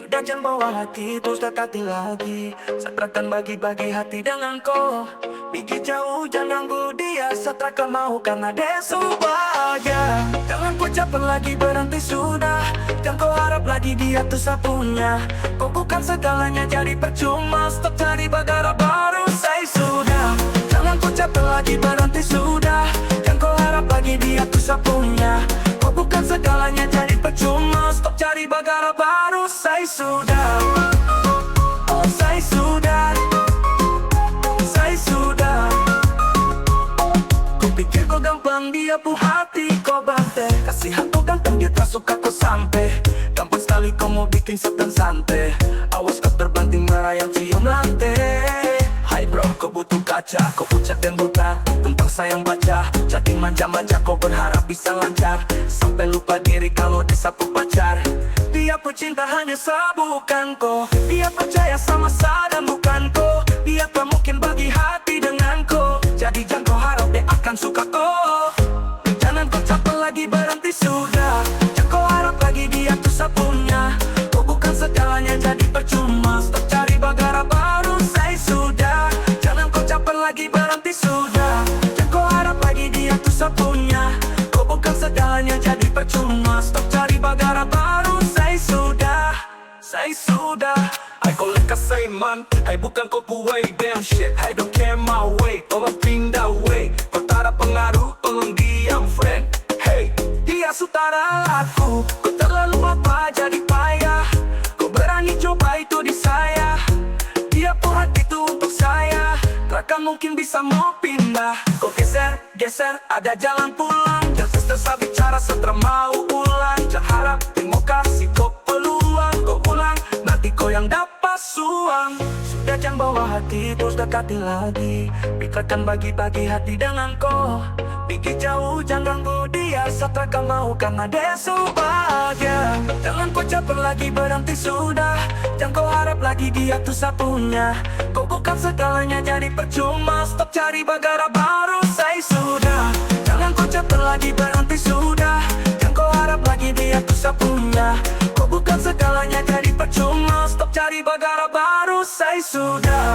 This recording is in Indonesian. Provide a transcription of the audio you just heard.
Sudah jangan bawa hati terus dekati lagi. Satrakan bagi-bagi hati dengan kau. Pergi jauh jangan ganggu dia. Satrakan mau karena dia bahagia. Jangan kau caper lagi berhenti sudah. Jangan kau harap lagi dia tuh sapunya. Kau bukan segalanya jadi percuma. Stop cari bagara baru say sudah. Jangan kau caper lagi berhenti sudah. Jangan kau harap lagi dia tuh sapunya. Kau bukan segalanya jadi percuma. Stop cari bagara baru say sudah. Oh say sudah. Say sudah. Kau pikir kau gampang dia pun hati kau bante. Kasihan kau ganteng dia tak suka kau sampai. Gampang sekali kau mau bikin setan santai. Awas kau terbanting merayang cium lantai. Hai bro kau butuh kaca. Kau pucat dan buta tentang sayang baca. Chatting manja-manja kau berharap bisa lancar. Sampai lupa diri kalau disapu pacar. Dia pecinta hanya sabukan kau. Dia percaya sama dan bukan kau. Dia tak mungkin bagi hati dengan kau. Jadi jangan kau harap dia akan suka kau. Jangan kau capek lagi berhenti sudah. Jangan kau harap lagi dia tuh sapunya. Kau bukan segalanya jadi percuma. Stop cari bagara baru say sudah. Jangan kau capek lagi berhenti sudah. Jangan kau harap lagi dia tuh sapunya. Kau bukan segalanya jadi percuma. Stop cari bagara baru say sudah. Say sudah. I call it say man. I bukan kau puai damn shit. I don't care my way. Tolong pindah way. Kau tak ada pengaruh. Tolong diam friend. Hey, dia sutara aku. Kau terlalu apa jadi payah. Kau berani coba itu di saya. Dia pun hati itu untuk saya. Takkan mungkin bisa mau pindah. Kau geser, geser, ada jalan pulang. Jangan sesat bicara setelah mau ulang. Jangan harap mau kasih kau peluang. Kau ulang, nanti kau yang dapat suang. Sudah jangan bawa hati terus dekati lagi. Pikirkan bagi-bagi hati dengan kau. Pergi jauh jangan ganggu dia. Satrakan mau karena dia bahagia. Jangan kau caper lagi berhenti sudah. Jangan kau harap lagi dia tuh sapunya. Kau bukan segalanya jadi percuma. Stop cari bagara baru say sudah. Jangan kau caper lagi berhenti sudah. Jangan kau harap lagi dia tuh sapunya. Kau bukan segalanya jadi percuma. Stop cari bagara baru say sudah.